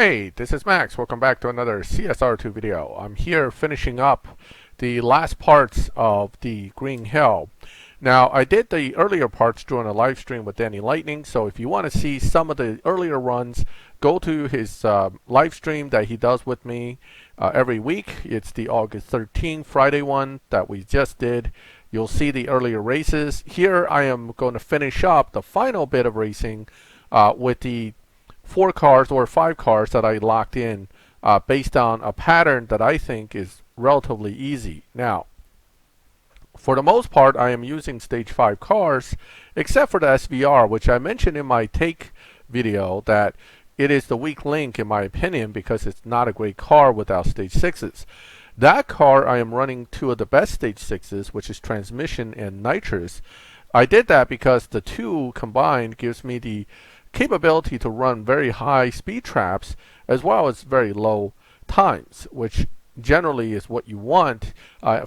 Hey, this is Max. Welcome back to another CSR2 video. I'm here finishing up the last parts of the Green Hill. Now, I did the earlier parts during a live stream with Danny Lightning, so if you want to see some of the earlier runs, go to his live stream that he does with me every week. It's the August 13th Friday one that we just did. You'll see the earlier races. Here I am going to finish up the final bit of racing with the 4 cars or 5 cars that I locked in based on a pattern that I think is relatively easy. Now, for the most part, I am using stage 5 cars, except for the SVR, which I mentioned in my take video that it is the weak link in my opinion because it's not a great car without stage 6s. That car I am running 2 of the best stage 6s, which is transmission and nitrous. I did that because the 2 combined gives me the capability to run very high speed traps as well as very low times, which generally is what you want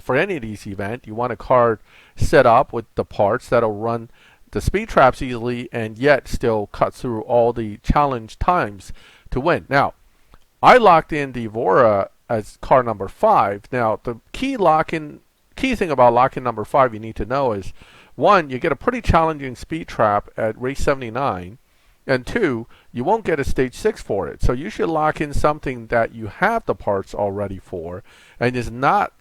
for any of these events. You want a car set up with the parts that'll run the speed traps easily and yet still cut through all the challenge times to win. Now, I locked in the Evora as car number 5. Now, the key thing about locking number 5 you need to know is, 1, you get a pretty challenging speed trap at race 79. And 2, you won't get a stage 6 for it. So you should lock in something that you have the parts already for and is not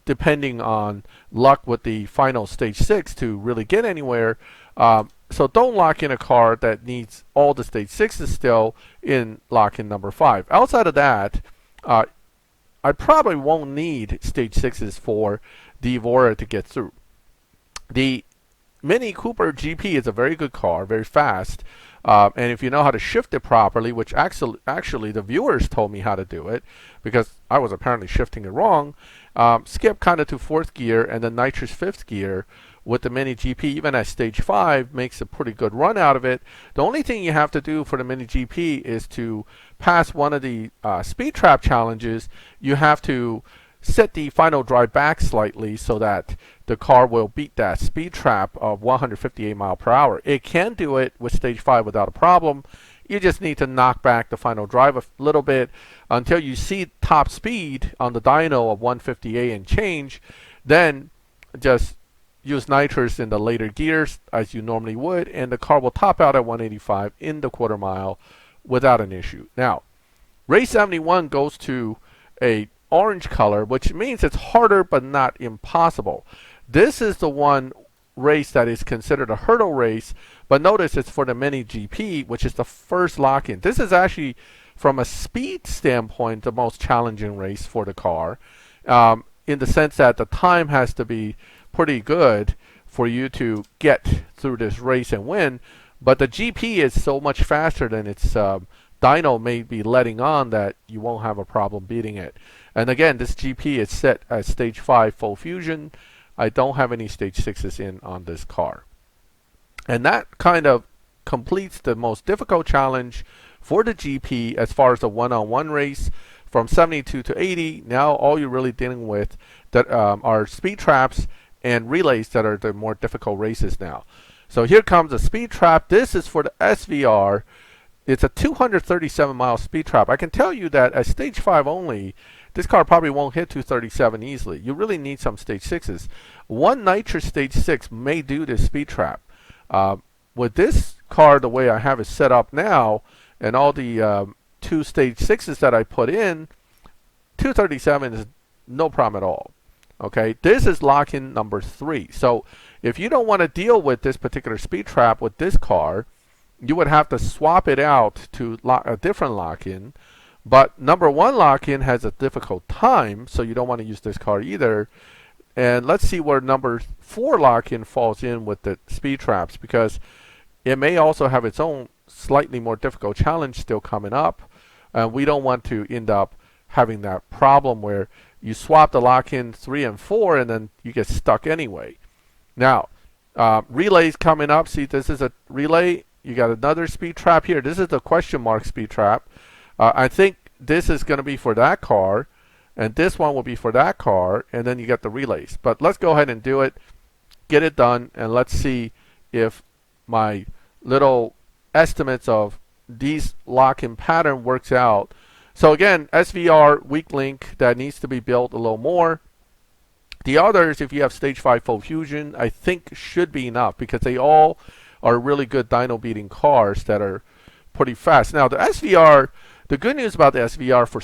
depending on luck with the final stage 6 to really get anywhere. So don't lock in a car that needs all the stage 6s still in lock-in number 5. Outside of that, I probably won't need stage 6s for the Evora to get through. The Mini Cooper GP is a very good car, very fast. And if you know how to shift it properly, which actually the viewers told me how to do it, because I was apparently shifting it wrong, skip kind of to 4th gear and then nitrous 5th gear with the Mini GP, even at stage 5, makes a pretty good run out of it. The only thing you have to do for the Mini GP is to pass one of the speed trap challenges. You have to set the final drive back slightly so that the car will beat that speed trap of 158 miles per hour. It can do it with stage 5 without a problem. You just need to knock back the final drive a little bit until you see top speed on the dyno of 158 and change. Then just use nitrous in the later gears as you normally would, and the car will top out at 185 in the quarter mile without an issue. Now, race 71 goes to a orange color, which means it's harder but not impossible. This is the one race that is considered a hurdle race, but notice it's for the Mini GP, which is the first lock-in. This is actually, from a speed standpoint, the most challenging race for the car, in the sense that the time has to be pretty good for you to get through this race and win, but the GP is so much faster than its dyno may be letting on that you won't have a problem beating it. And again, this GP is set at stage 5 full fusion. I don't have any stage 6s in on this car. And that kind of completes the most difficult challenge for the GP as far as the one-on-one race from 72 to 80. Now all you're really dealing with that are speed traps and relays that are the more difficult races now. So here comes a speed trap. This is for the SVR. It's a 237-mile speed trap. I can tell you that at stage 5 only, this car probably won't hit 237 easily. You really need some stage 6s. One nitrous stage 6 may do this speed trap. With this car, the way I have it set up now, and all the 2 stage 6s that I put in, 237 is no problem at all. Okay, this is lock-in number 3. So if you don't want to deal with this particular speed trap with this car, you would have to swap it out to a different lock-in. But number 1 lock-in has a difficult time, so you don't want to use this car either. And let's see where number 4 lock-in falls in with the speed traps, because it may also have its own slightly more difficult challenge still coming up. We don't want to end up having that problem where you swap the lock-in 3 and 4 and then you get stuck anyway. Now, relays coming up. See, this is a relay. You got another speed trap here. This is the question mark speed trap. I think this is going to be for that car, and this one will be for that car, and then you get the relays. But let's go ahead and do it, get it done, and let's see if my little estimates of these lock-in pattern works out So again, SVR weak link that needs to be built a little more. The others, if you have stage 5 full fusion, I think should be enough because they all are really good dyno beating cars that are pretty fast. Now the SVR, the good news about the SVR for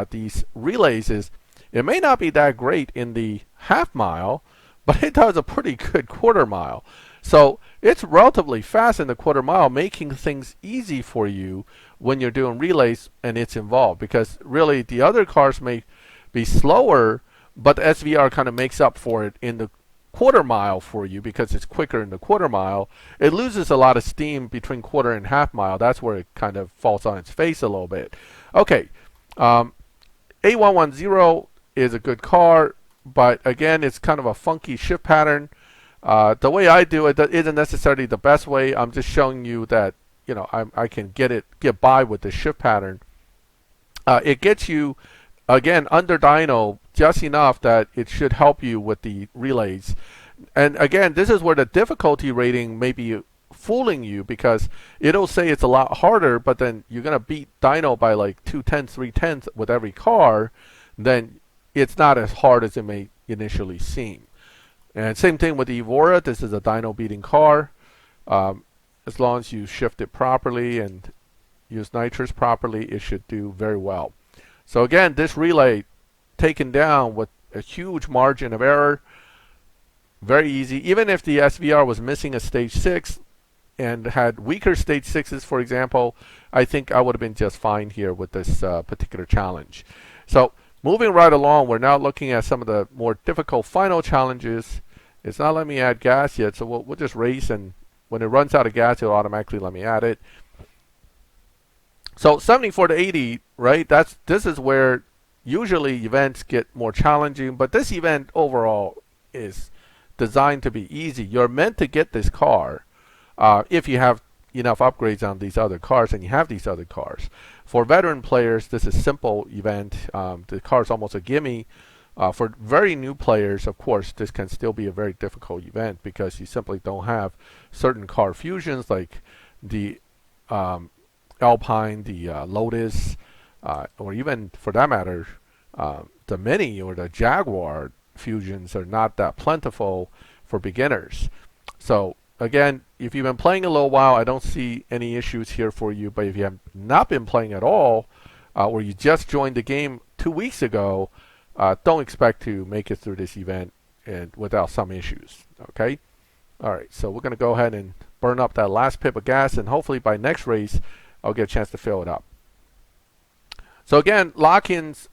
these relays is it may not be that great in the half mile, but it does a pretty good quarter mile. So it's relatively fast in the quarter mile, making things easy for you when you're doing relays and it's involved. Because really the other cars may be slower, but the SVR kind of makes up for it in the quarter mile for you because it's quicker in the quarter mile. It loses a lot of steam between quarter and half mile. That's where it kind of falls on its face a little bit. Okay, A110 is a good car, but again, it's kind of a funky shift pattern. The way I do it isn't necessarily the best way. I'm just showing you that I can get by with the shift pattern. It gets you again under dyno just enough that it should help you with the relays. And again, this is where the difficulty rating may be fooling you because it'll say it's a lot harder, but then you're gonna beat dyno by like 2/10, 3/10 with every car. Then it's not as hard as it may initially seem. And same thing with the Evora. This is a dyno beating car. As long as you shift it properly and use nitrous properly, it should do very well. So again, this relay taken down with a huge margin of error. Very easy. Even if the SVR was missing a stage 6 and had weaker stage 6s, for example, I think I would have been just fine here with this particular challenge. So moving right along, we're now looking at some of the more difficult final challenges. It's not letting me add gas yet, so we'll just race, and when it runs out of gas, it'll automatically let me add it. So 74 to 80, right? This is where usually events get more challenging, but this event overall is designed to be easy. You're meant to get this car if you have enough upgrades on these other cars, and you have these other cars. For veteran players, this is a simple event. The car is almost a gimme. For very new players, of course, this can still be a very difficult event because you simply don't have certain car fusions like the Alpine, the Lotus, or even for that matter, the Mini or the Jaguar fusions are not that plentiful for beginners. So again, if you've been playing a little while, I don't see any issues here for you. But if you have not been playing at all, or you just joined the game 2 weeks ago, don't expect to make it through this event and without some issues. Okay. All right. So we're going to go ahead and burn up that last pip of gas, and hopefully by next race, I'll get a chance to fill it up. So again, lock-ins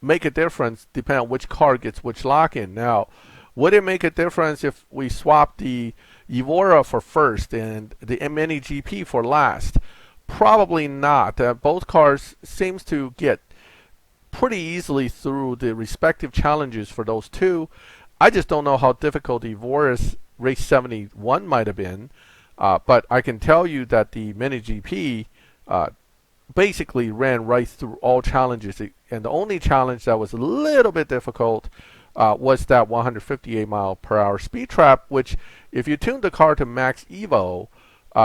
make a difference depending on which car gets which lock-in. Now, would it make a difference if we swap the Evora for first and the Mini GP for last? Probably not. Both cars seems to get pretty easily through the respective challenges for those two. I just don't know how difficult Evora's race 71 might have been. But I can tell you that the Mini GP basically ran right through all challenges. And the only challenge that was a little bit difficult was that 158 mile per hour speed trap, which if you tuned the car to max Evo,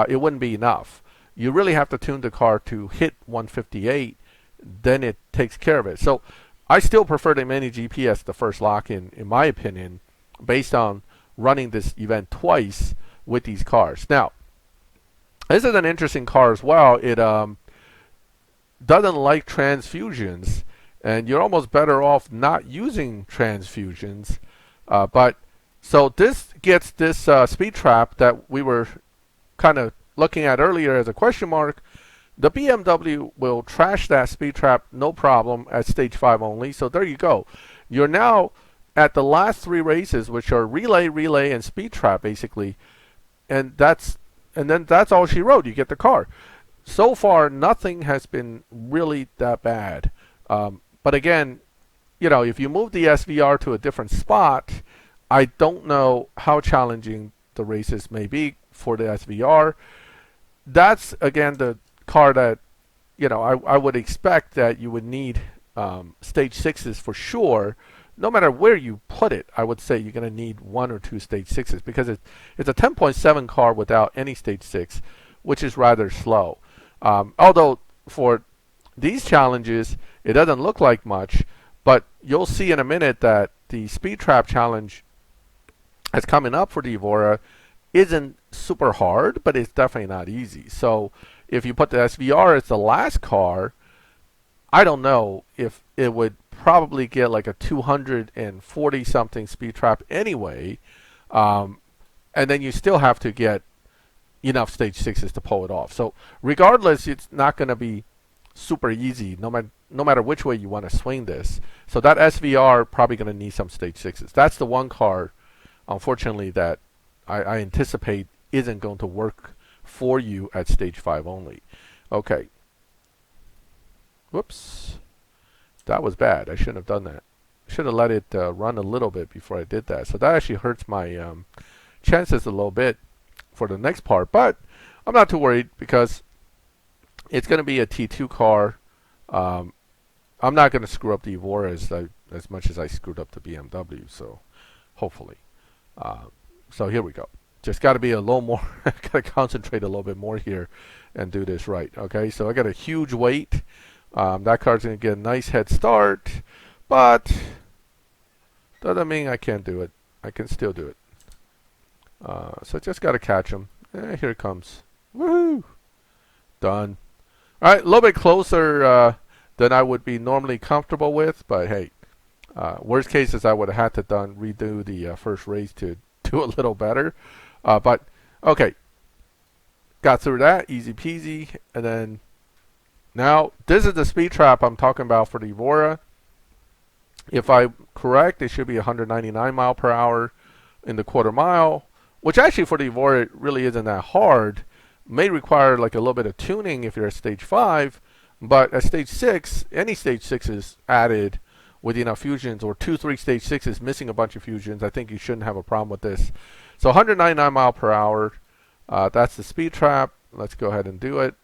it wouldn't be enough. You really have to tune the car to hit 158, then it takes care of it. So I still prefer the Mini GP as the first lock-in my opinion, based on running this event twice with these cars. Now, this is an interesting car as well. It doesn't like transfusions, and you're almost better off not using transfusions. But so this gets this speed trap that we were kind of looking at earlier as a question mark. The BMW will trash that speed trap no problem at stage 5 only. So there you go. You're now at the last 3 races, which are relay, and speed trap basically. And then that's all she wrote. You get the car. So far, nothing has been really that bad. But again, if you move the SVR to a different spot, I don't know how challenging the races may be for the SVR. That's again the car that I would expect that you would need stage 6s for sure. No matter where you put it, I would say you're going to need 1 or 2 stage 6s because it's a 10.7 car without any stage 6, which is rather slow. Although for these challenges, it doesn't look like much, but you'll see in a minute that the speed trap challenge that's coming up for the Evora isn't super hard, but it's definitely not easy. So if you put the SVR as the last car, I don't know if it would probably get like a 240 something speed trap anyway, um, and then you still have to get enough stage sixes to pull it off. So regardless, it's not going to be super easy no matter which way you want to swing this. So that SVR probably going to need some stage sixes. That's the one car, unfortunately, that I anticipate isn't going to work for you at stage 5 only. Okay. Whoops. That was bad. I shouldn't have done that. I should have let it run a little bit before I did that. So that actually hurts my chances a little bit for the next part. But I'm not too worried because it's going to be a T2 car. I'm not going to screw up the Evora as much as I screwed up the BMW. So hopefully. So here we go. Just got to be a little more, got to concentrate a little bit more here and do this right. Okay, so I got a huge weight. That car's going to get a nice head start, but doesn't mean I can't do it. I can still do it. So just got to catch him. Here it comes. Woohoo! Done. All right, a little bit closer than I would be normally comfortable with, but hey, worst case is I would have had to redo the first race to do a little better. But okay, got through that, easy peasy, and then now this is the speed trap I'm talking about for the Evora. If I'm correct, it should be 199 mile per hour in the quarter mile, which actually for the Evora it really isn't that hard. May require like a little bit of tuning if you're at stage 5, but at stage 6, any stage 6 is added with enough fusions, or 2-3 stage 6s missing a bunch of fusions, I think you shouldn't have a problem with this. So 199 mile per hour, that's the speed trap. Let's go ahead and do it.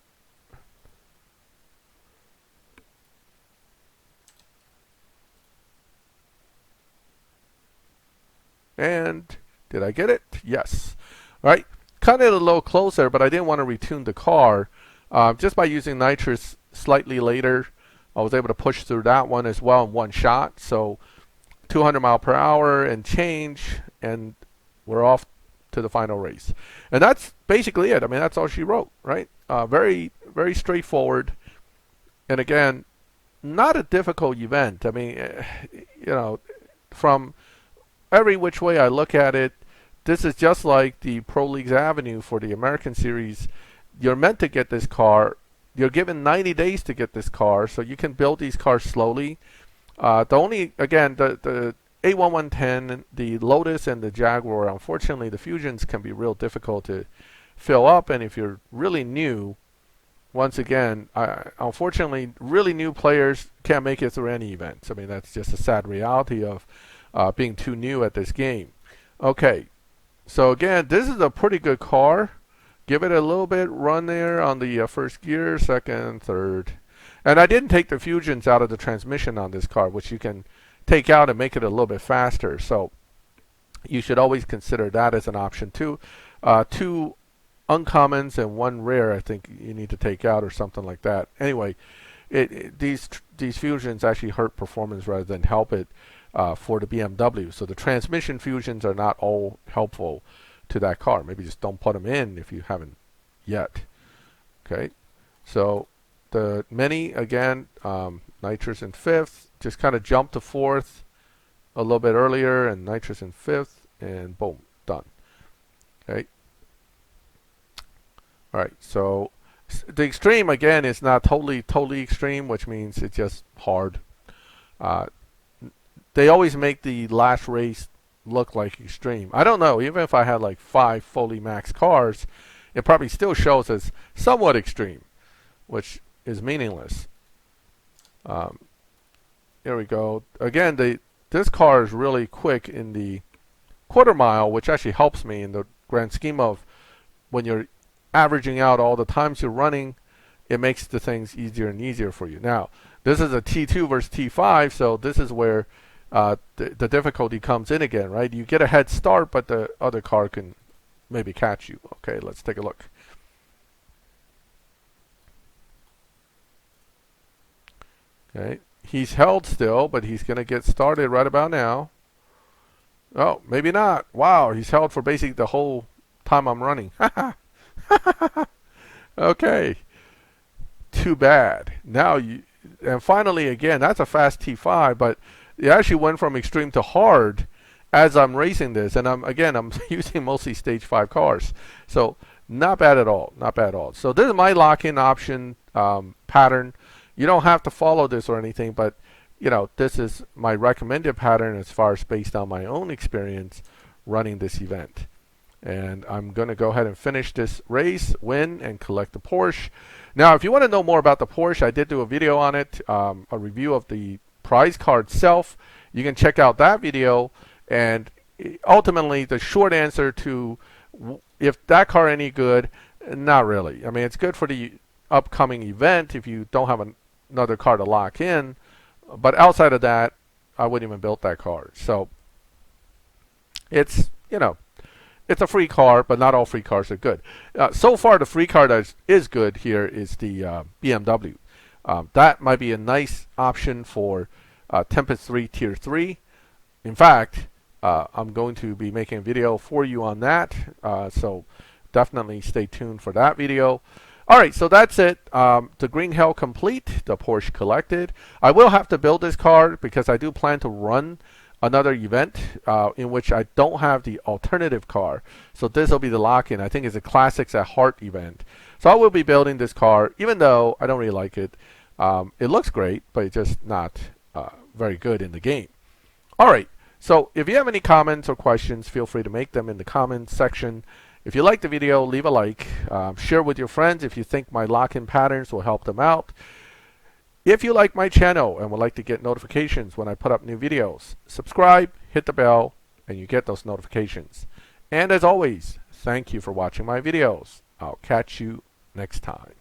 And did I get it? Yes. All right. Cut it a little closer, but I didn't want to retune the car. Just by using nitrous slightly later, I was able to push through that one as well in one shot. So 200 mile per hour and change, and we're off to the final race. And that's basically it. I mean, that's all she wrote, right? Very, very straightforward. And again, not a difficult event. I mean, you know, from every which way I look at it, this is just like the Pro Leagues Avenue for the American Series. You're meant to get this car. You're given 90 days to get this car, so you can build these cars slowly. The only, again, the A1110, the Lotus, and the Jaguar, unfortunately, the fusions can be real difficult to fill up. And if you're really new, once again, unfortunately, really new players can't make it through any events. I mean, that's just a sad reality of being too new at this game. Okay, so again, this is a pretty good car. Give it a little bit run there on the first gear, second, third. And I didn't take the fusions out of the transmission on this car, which you can take out and make it a little bit faster. So you should always consider that as an option too. 2 uncommons and 1 rare I think you need to take out or something like that. Anyway, these fusions actually hurt performance rather than help it for the BMW. So the transmission fusions are not all helpful to that car. Maybe just don't put them in if you haven't yet. Okay, so the Mini, again, nitrous in 5th, just kind of jump to 4th a little bit earlier, and nitrous in 5th, and boom, done. Okay. All right, so the extreme, again, is not totally extreme, which means it's just hard. They always make the last race look like extreme. I don't know, even if I had like 5 fully max cars, it probably still shows as somewhat extreme, which is meaningless. Here we go. Again, this car is really quick in the quarter mile, which actually helps me in the grand scheme of when you're averaging out all the times you're running, it makes the things easier and easier for you. Now, this is a T2 versus T5, so this is where the difficulty comes in again, right? You get a head start, but the other car can maybe catch you. Okay, let's take a look. Okay, he's held still, but he's going to get started right about now. Oh, maybe not. Wow, he's held for basically the whole time I'm running. Okay, too bad. Now you, and finally again, that's a fast T5, but it actually went from extreme to hard as I'm racing this, and I'm using mostly stage 5 cars, so not bad at all, not bad at all. So this is my lock-in option pattern. You don't have to follow this or anything, but you know, this is my recommended pattern as far as based on my own experience running this event. And I'm going to go ahead and finish this race, win, and collect the Porsche. Now, if you want to know more about the Porsche, I did do a video on it, a review of the prize car itself. You can check out that video. And ultimately, the short answer to if that car any good, not really. I mean, it's good for the upcoming event if you don't have another car to lock in. But outside of that, I wouldn't even build that car. So it's, you know, it's a free car, but not all free cars are good. So far, the free car that is good here is the BMW. That might be a nice option for Tempest 3 Tier 3. In fact, I'm going to be making a video for you on that. So definitely stay tuned for that video. All right, so that's it. The Green Hell complete, the Porsche collected. I will have to build this car because I do plan to run another event in which I don't have the alternative car. So this will be the lock-in. I think it's a Classics at Heart event. So I will be building this car, even though I don't really like it. It looks great, but it's just not very good in the game. All right, so if you have any comments or questions, feel free to make them in the comments section. If you like the video, leave a like. Share with your friends if you think my lock-in patterns will help them out. If you like my channel and would like to get notifications when I put up new videos, subscribe, hit the bell, and you get those notifications. And as always, thank you for watching my videos. I'll catch you next time.